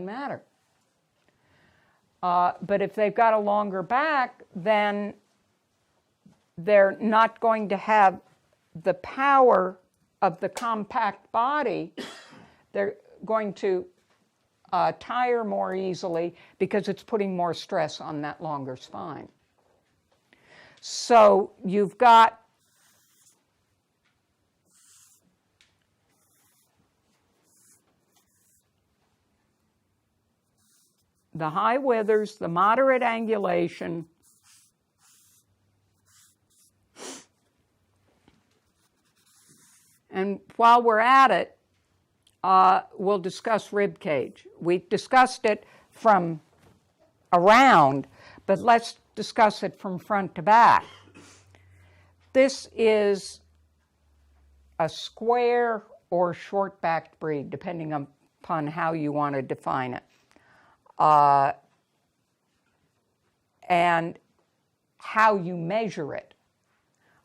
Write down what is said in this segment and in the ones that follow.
matter. But if they've got a longer back, then they're not going to have the power of the compact body. They're going to tire more easily because it's putting more stress on that longer spine. So you've got the high withers, the moderate angulation, and while we're at it, we'll discuss rib cage. We've discussed it from around, but let's discuss it from front to back. This is a square or short-backed breed, depending upon how you want to define it. And how you measure it.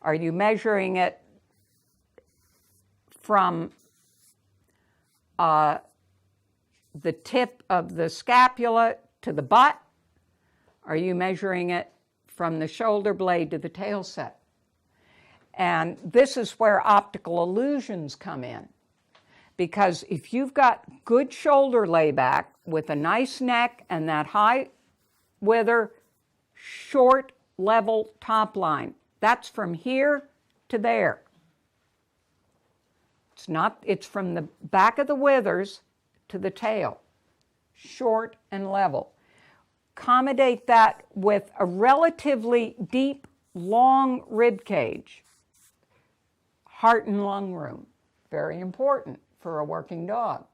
Are you measuring it from the tip of the scapula to the butt? Are you measuring it from the shoulder blade to the tail set? And this is where optical illusions come in. Because if you've got good shoulder layback with a nice neck and that high wither, short, level top line, that's from here to there. It's from the back of the withers to the tail, short and level. Accommodate that with a relatively deep, long rib cage. Heart and lung room, very important for a working dog.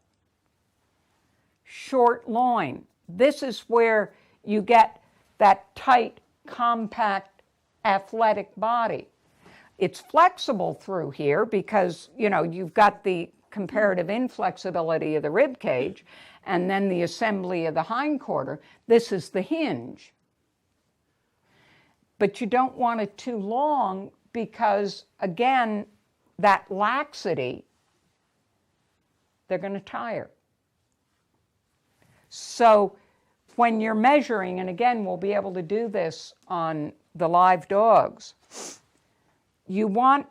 Short loin. This is where you get that tight, compact, athletic body. It's flexible through here because, you've got the comparative inflexibility of the rib cage and then the assembly of the hindquarter. This is the hinge. But you don't want it too long because, again, that laxity, they're going to tire. So when you're measuring, and again, we'll be able to do this on the live dogs, you want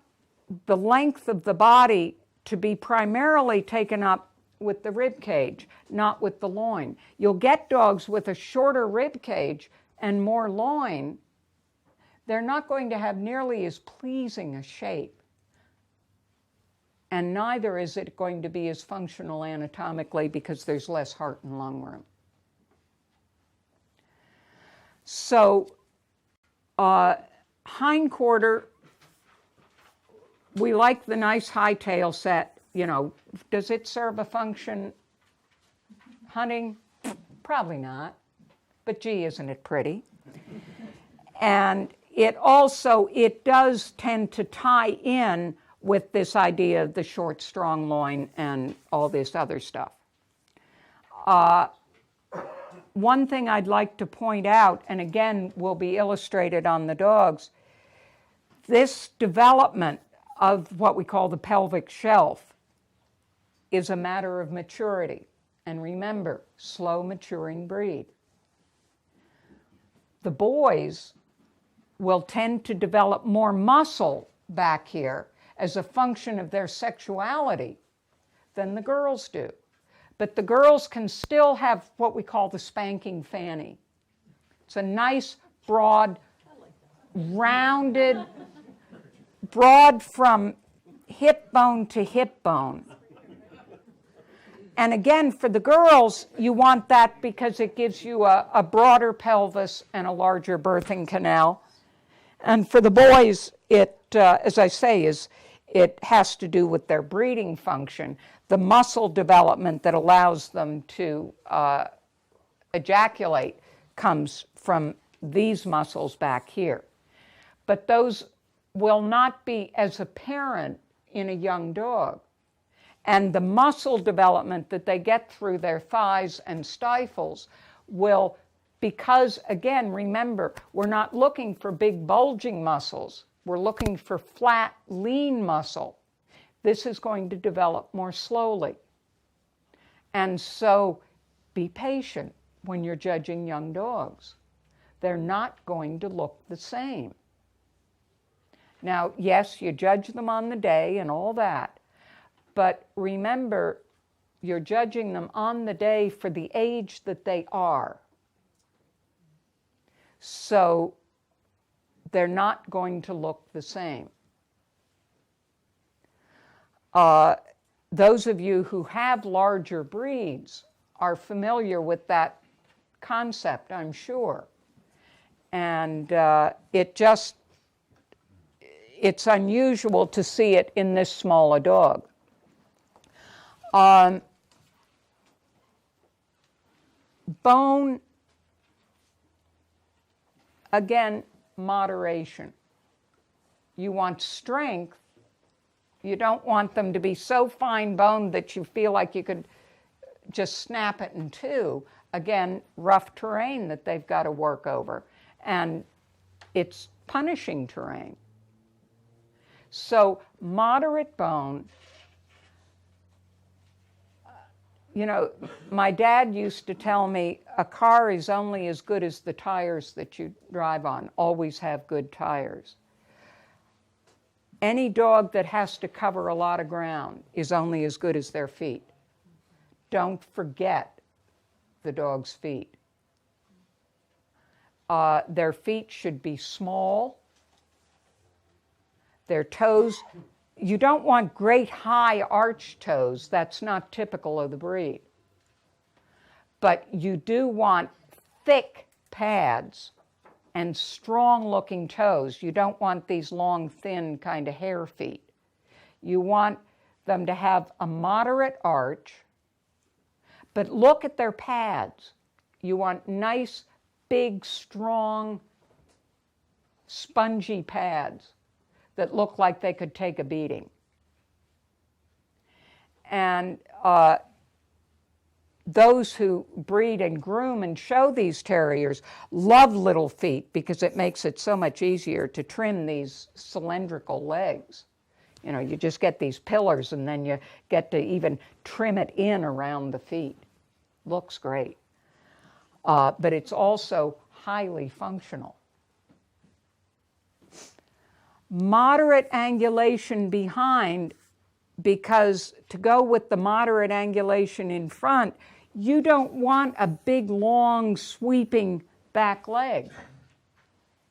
the length of the body to be primarily taken up with the rib cage, not with the loin. You'll get dogs with a shorter rib cage and more loin. They're not going to have nearly as pleasing a shape. And neither is it going to be as functional anatomically because there's less heart and lung room. So, hindquarter, we like the nice high tail set. Does it serve a function hunting? Probably not. But gee, isn't it pretty? And it does tend to tie in with this idea of the short, strong loin and all this other stuff. One thing I'd like to point out, and again will be illustrated on the dogs, this development of what we call the pelvic shelf is a matter of maturity. And remember, slow maturing breed. The boys will tend to develop more muscle back here as a function of their sexuality than the girls do. But the girls can still have what we call the spanking fanny. It's a nice, broad, rounded, broad from hip bone to hip bone. And again, for the girls, you want that because it gives you a broader pelvis and a larger birthing canal. And for the boys, it, as I say, it has to do with their breeding function, the muscle development that allows them to ejaculate comes from these muscles back here. But those will not be as apparent in a young dog. And the muscle development that they get through their thighs and stifles will, because again, remember, we're not looking for big bulging muscles. We're looking for flat, lean muscle. This is going to develop more slowly. And so be patient when you're judging young dogs. They're not going to look the same. Now, yes, you judge them on the day and all that, but remember, you're judging them on the day for the age that they are. So they're not going to look the same. Those of you who have larger breeds are familiar with that concept, I'm sure. And it's unusual to see it in this small a dog. Bone, again, moderation. You want strength. You don't want them to be so fine-boned that you feel like you could just snap it in two. Again, rough terrain that they've got to work over. And it's punishing terrain. So moderate bone. You know, my dad used to tell me a car is only as good as the tires that you drive on. Always have good tires. Any dog that has to cover a lot of ground is only as good as their feet. Don't forget the dog's feet. Their feet should be small. Their toes, you don't want great high arch toes. That's not typical of the breed. But you do want thick pads and strong-looking toes. You don't want these long, thin kind of hare feet. You want them to have a moderate arch, but look at their pads. You want nice, big, strong, spongy pads that look like they could take a beating. And those who breed and groom and show these terriers love little feet because it makes it so much easier to trim these cylindrical legs. You know, you just get these pillars and then you get to even trim it in around the feet. Looks great. But it's also highly functional. Moderate angulation behind, because to go with the moderate angulation in front, you don't want a big, long, sweeping back leg.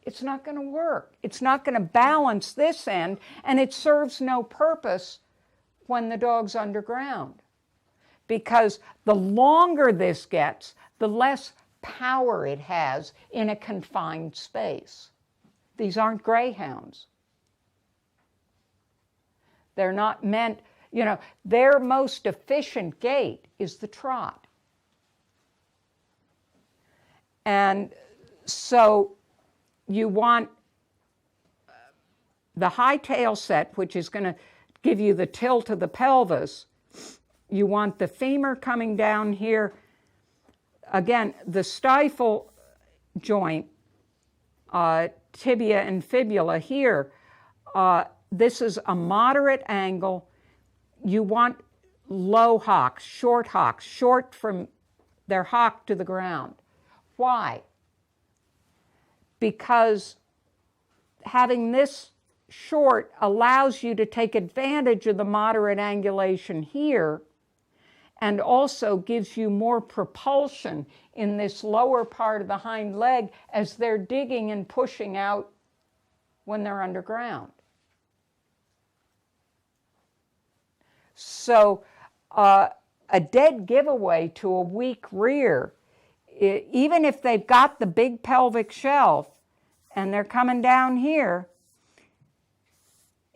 It's not going to work. It's not going to balance this end, and it serves no purpose when the dog's underground. Because the longer this gets, the less power it has in a confined space. These aren't greyhounds. They're not meant, you know, their most efficient gait is the trot. And so you want the high tail set, which is going to give you the tilt of the pelvis. You want the femur coming down here. Again, the stifle joint, tibia and fibula here, this is a moderate angle. You want low hocks, short from their hock to the ground. Why? Because having this short allows you to take advantage of the moderate angulation here, and also gives you more propulsion in this lower part of the hind leg as they're digging and pushing out when they're underground. So a dead giveaway to a weak rear, even if they've got the big pelvic shelf and they're coming down here,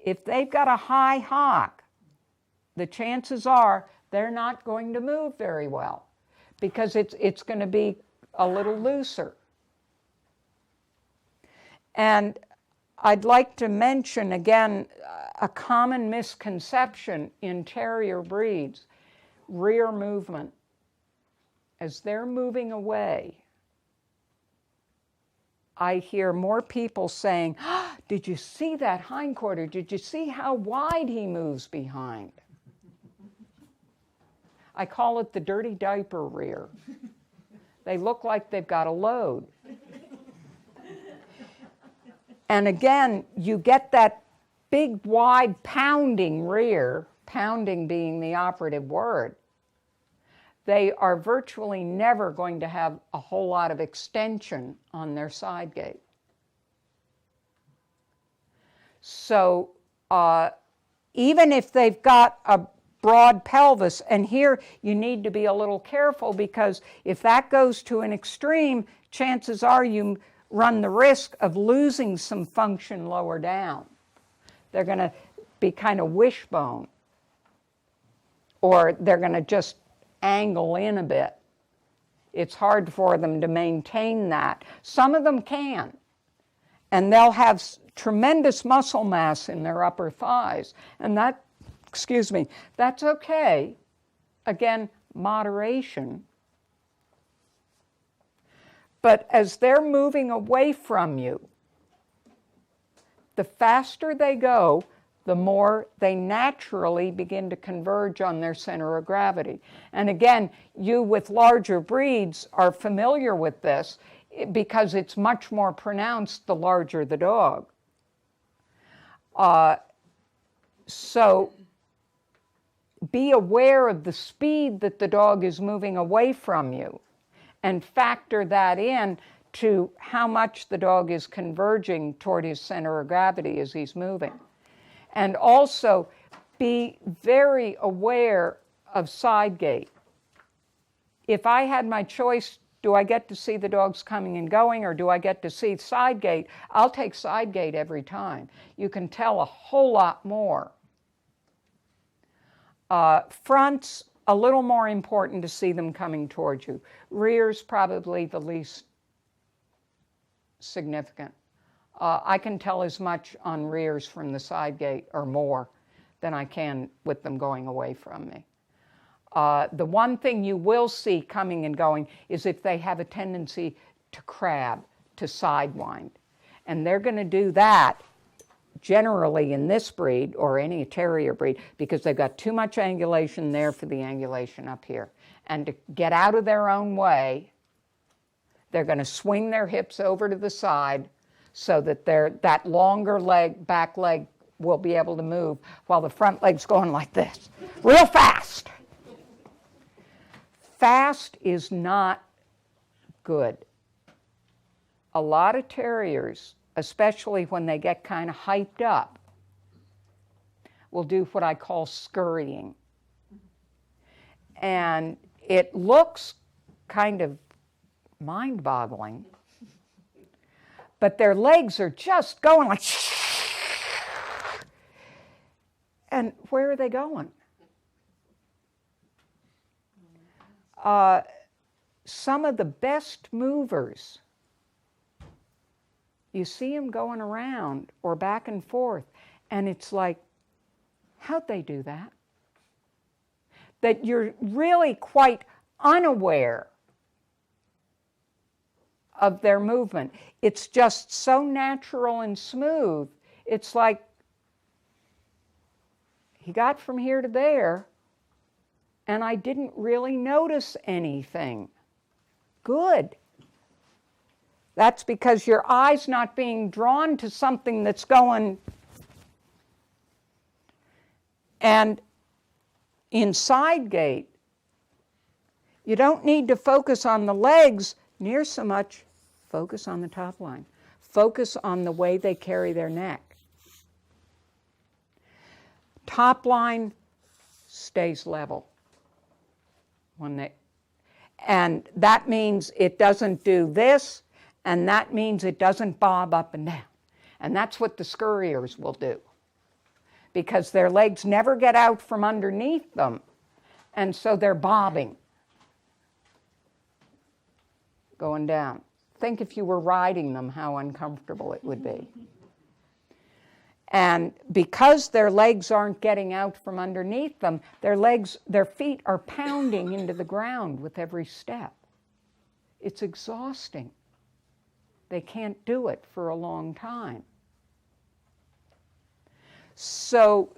if they've got a high hock, the chances are they're not going to move very well because it's going to be a little looser. And I'd like to mention again a common misconception in terrier breeds, rear movement. As they're moving away, I hear more people saying, oh, did you see that hindquarter? Did you see how wide he moves behind? I call it the dirty diaper rear. They look like they've got a load. And again, you get that big, wide, pounding rear, pounding being the operative word. They are virtually never going to have a whole lot of extension on their side gate. So even if they've got a broad pelvis, and here you need to be a little careful, because if that goes to an extreme, chances are you run the risk of losing some function lower down. They're going to be kind of wishbone, or they're going to just angle in a bit. It's hard for them to maintain that. Some of them can, and they'll have tremendous muscle mass in their upper thighs, and that's okay. Again, moderation. But as they're moving away from you, the faster they go, the more they naturally begin to converge on their center of gravity. And again, you with larger breeds are familiar with this because it's much more pronounced the larger the dog. So be aware of the speed that the dog is moving away from you, and factor that in to how much the dog is converging toward his center of gravity as he's moving. And also be very aware of side gate. If I had my choice, do I get to see the dogs coming and going, or do I get to see side gate? I'll take side gate every time. You can tell a whole lot more. Fronts, a little more important to see them coming towards you. Rears, probably the least significant. I can tell as much on rears from the side gate or more than I can with them going away from me. The one thing you will see coming and going is if they have a tendency to crab, to sidewind. And they're going to do that generally in this breed or any terrier breed because they've got too much angulation there for the angulation up here. And to get out of their own way, they're going to swing their hips over to the side so that that longer leg, back leg, will be able to move while the front leg's going like this, real fast. Fast is not good. A lot of terriers, especially when they get kind of hyped up, will do what I call scurrying. And it looks kind of mind-boggling, but their legs are just going like, and where are they going? Some of the best movers, you see them going around or back and forth, and it's like, how'd they do that? That you're really quite unaware of their movement. It's just so natural and smooth. It's like he got from here to there, and I didn't really notice anything. Good. That's because your eye's not being drawn to something that's going. And in side gait, you don't need to focus on the legs near so much. Focus on the top line. Focus on the way they carry their neck. Top line stays level. And that means it doesn't do this, and that means it doesn't bob up and down. And that's what the scurriers will do, because their legs never get out from underneath them, and so they're bobbing, going down. Think if you were riding them, how uncomfortable it would be. And because their legs aren't getting out from underneath them, their feet are pounding into the ground with every step. It's exhausting. They can't do it for a long time. So,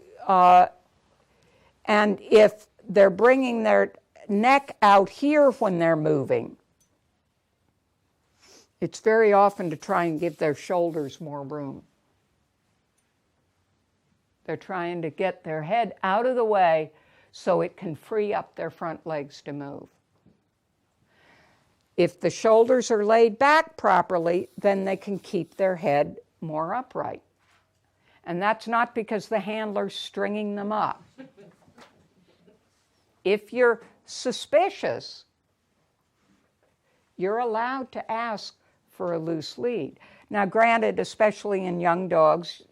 and if they're bringing their neck out here when they're moving, it's very often to try and give their shoulders more room. They're trying to get their head out of the way so it can free up their front legs to move. If the shoulders are laid back properly, then they can keep their head more upright. And that's not because the handler's stringing them up. If you're suspicious, you're allowed to ask for a loose lead. Now, granted, especially in young dogs,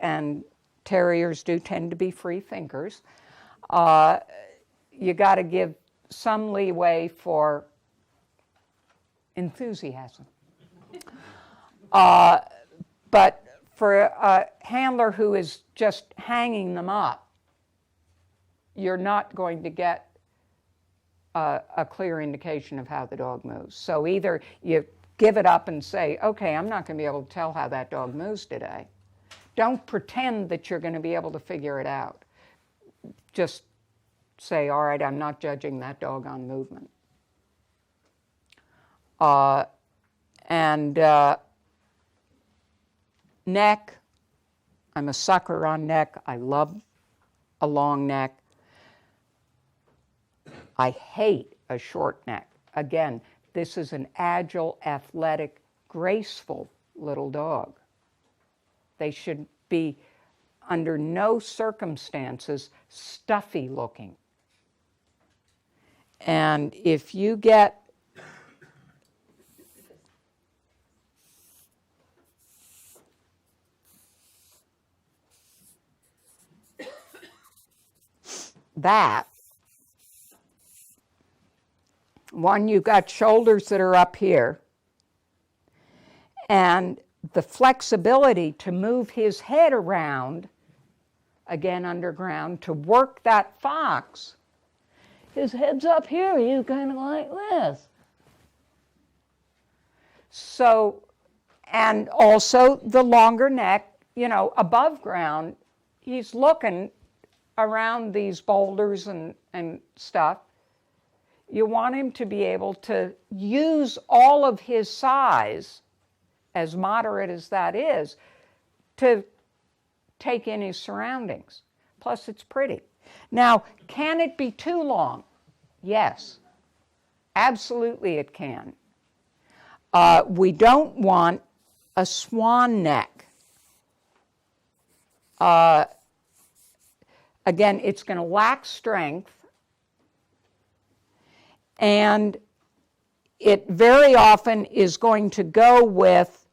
and terriers do tend to be free thinkers, you got to give some leeway for enthusiasm. But for a handler who is just hanging them up, you're not going to get a clear indication of how the dog moves. So either you give it up and say, okay, I'm not going to be able to tell how that dog moves today. Don't pretend that you're going to be able to figure it out. Just say, all right, I'm not judging that dog on movement. Neck, I'm a sucker on neck. I love a long neck. I hate a short neck. Again, this is an agile, athletic, graceful little dog. They should be, under no circumstances, stuffy looking. And if you get that, one, you've got shoulders that are up here, and the flexibility to move his head around, again underground, to work that fox. His head's up here, he's kind of like this. So, and also the longer neck, you know, above ground, he's looking around these boulders and stuff. You want him to be able to use all of his size, as moderate as that is, to take in his surroundings. Plus, it's pretty. Now, can it be too long? Yes, absolutely it can. We don't want a swan neck. Again, it's going to lack strength, and it very often is going to go with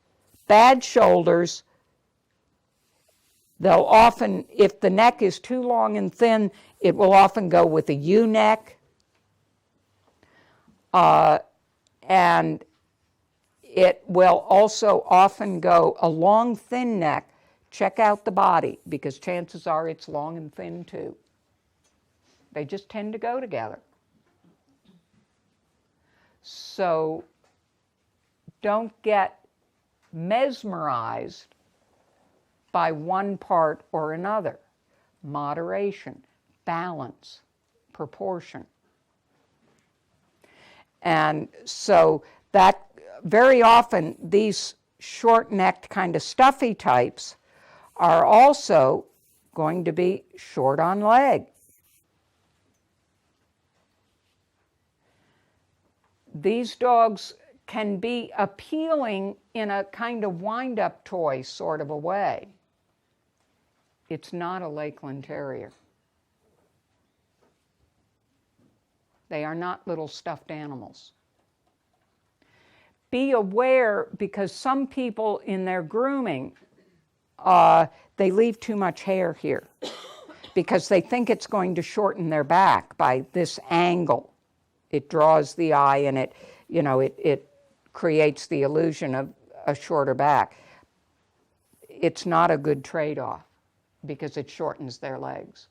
bad shoulders. They'll often, if the neck is too long and thin, it will often go with a U neck. And it will also often go a long, thin neck. Check out the body, because chances are it's long and thin too. They just tend to go together. So don't get mesmerized by one part or another. Moderation, balance, proportion. And so that very often these short-necked kind of stuffy types are also going to be short on leg. These dogs can be appealing in a kind of wind-up toy sort of a way. It's not a Lakeland Terrier. They are not little stuffed animals. Be aware, because some people in their grooming, they leave too much hair here because they think it's going to shorten their back by this angle. It draws the eye, and it creates the illusion of a shorter back. It's not a good trade-off because it shortens their legs.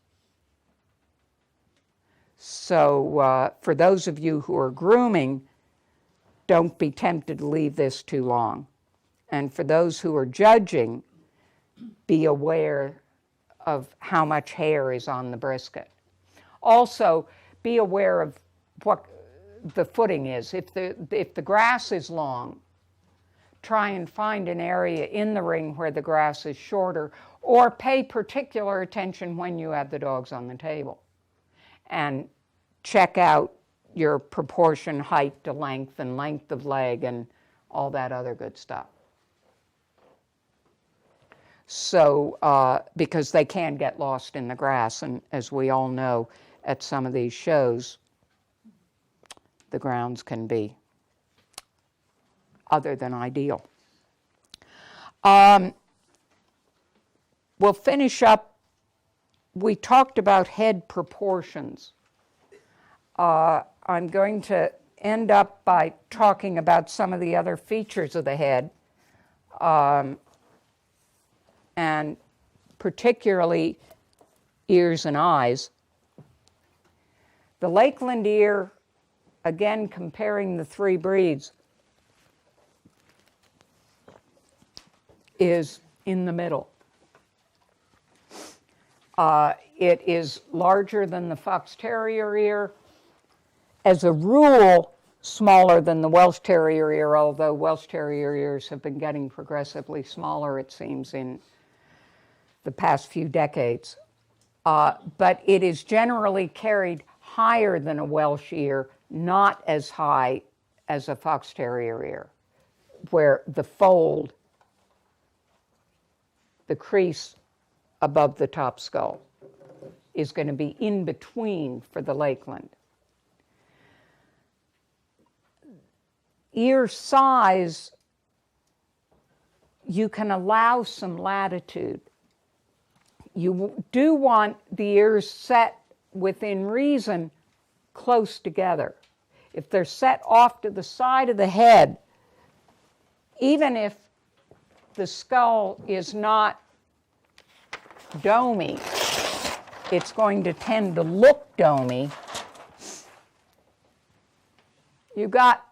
So for those of you who are grooming, don't be tempted to leave this too long. And for those who are judging, be aware of how much hair is on the brisket. Also, be aware of what the footing is. If the grass is long, try and find an area in the ring where the grass is shorter, or pay particular attention when you have the dogs on the table. And check out your proportion, height to length, and length of leg, and all that other good stuff. So, because they can get lost in the grass, and as we all know, at some of these shows, the grounds can be other than ideal. We'll finish up. We talked about head proportions. I'm going to end up by talking about some of the other features of the head, and particularly ears and eyes. The Lakeland ear, again comparing the three breeds, is in the middle. It is larger than the Fox Terrier ear. As a rule, smaller than the Welsh Terrier ear, although Welsh Terrier ears have been getting progressively smaller, it seems, in the past few decades. But it is generally carried higher than a Welsh ear, not as high as a Fox Terrier ear, where the fold, the crease above the top skull, is going to be in between for the Lakeland. Ear size, you can allow some latitude. You do want the ears set within reason close together. If they're set off to the side of the head, even if the skull is not domey, it's going to tend to look domey. You got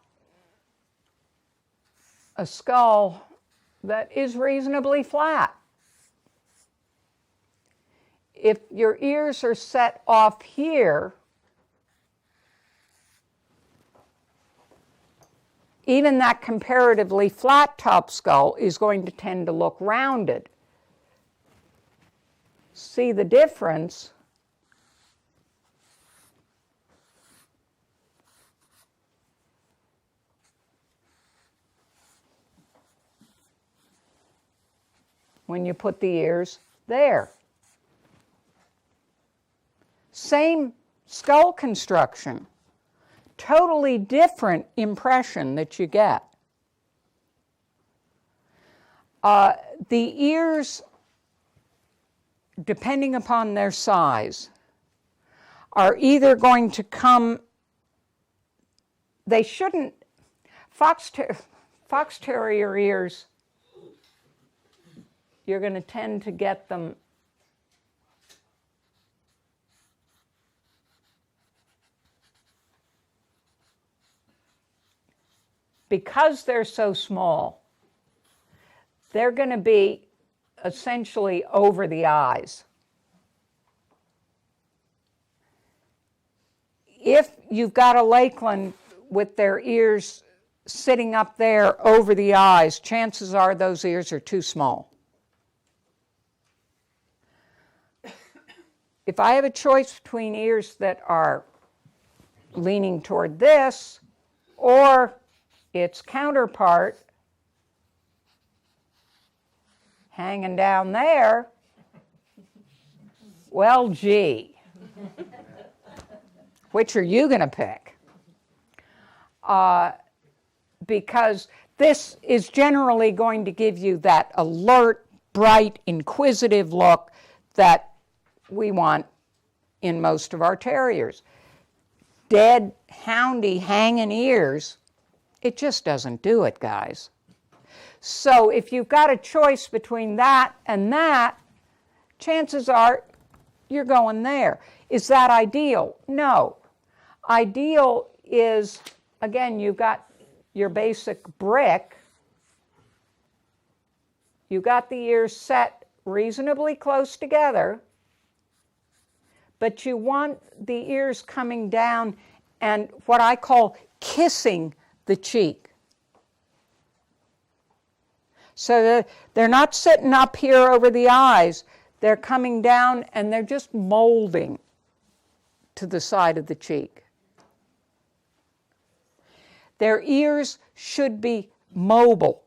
a skull that is reasonably flat. If your ears are set off here, even that comparatively flat top skull is going to tend to look rounded. See the difference? When you put the ears there. Same skull construction, totally different impression that you get. The ears, depending upon their size, are either going to come, they shouldn't, Fox Terrier ears, you're going to tend to get them because they're so small, they're going to be essentially over the eyes. If you've got a Lakeland with their ears sitting up there over the eyes, chances are those ears are too small. If I have a choice between ears that are leaning toward this or its counterpart hanging down there, well, gee, which are you going to pick? Because this is generally going to give you that alert, bright, inquisitive look that we want in most of our terriers. Dead, houndy, hanging ears, it just doesn't do it, guys. So if you've got a choice between that and that, chances are you're going there. Is that ideal? No. Ideal is, again, you've got your basic brick. You got the ears set reasonably close together, but you want the ears coming down and what I call kissing the cheek. So they're not sitting up here over the eyes, they're coming down and they're just molding to the side of the cheek. Their ears should be mobile.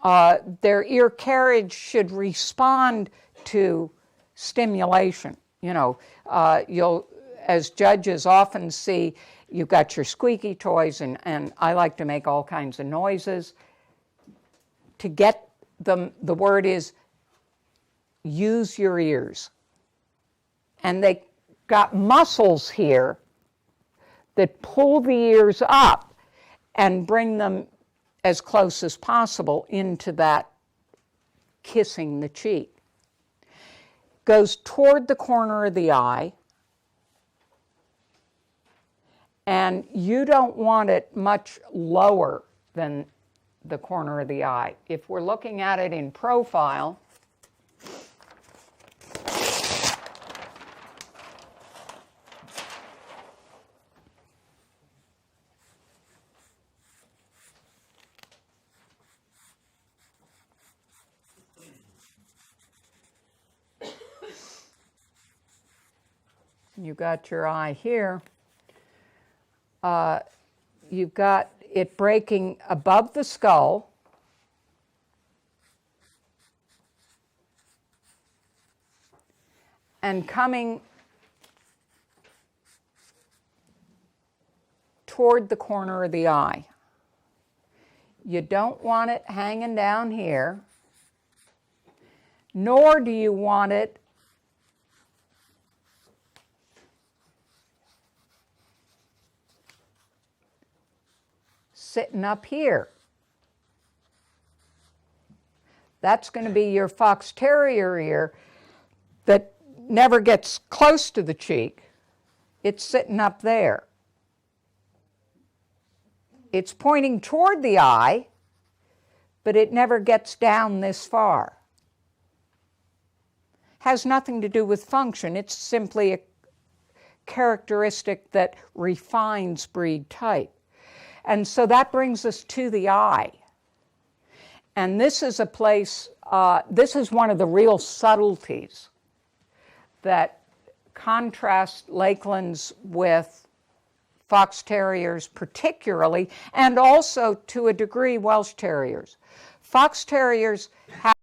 Their ear carriage should respond to stimulation. You know, you'll, as judges often see, you've got your squeaky toys, and I like to make all kinds of noises. To get them, the word is use your ears. And they got muscles here that pull the ears up and bring them as close as possible into that kissing the cheek. Goes toward the corner of the eye, and you don't want it much lower than the corner of the eye. If we're looking at it in profile, you got your eye here. You've got it breaking above the skull, and coming toward the corner of the eye. You don't want it hanging down here, nor do you want it sitting up here. That's going to be your fox terrier ear that never gets close to the cheek. It's sitting up there. It's pointing toward the eye, but it never gets down this far. Has nothing to do with function. It's simply a characteristic that refines breed type. And so that brings us to the eye. And this is a place, this is one of the real subtleties that contrast Lakelands with fox terriers particularly, and also to a degree Welsh terriers. Fox terriers have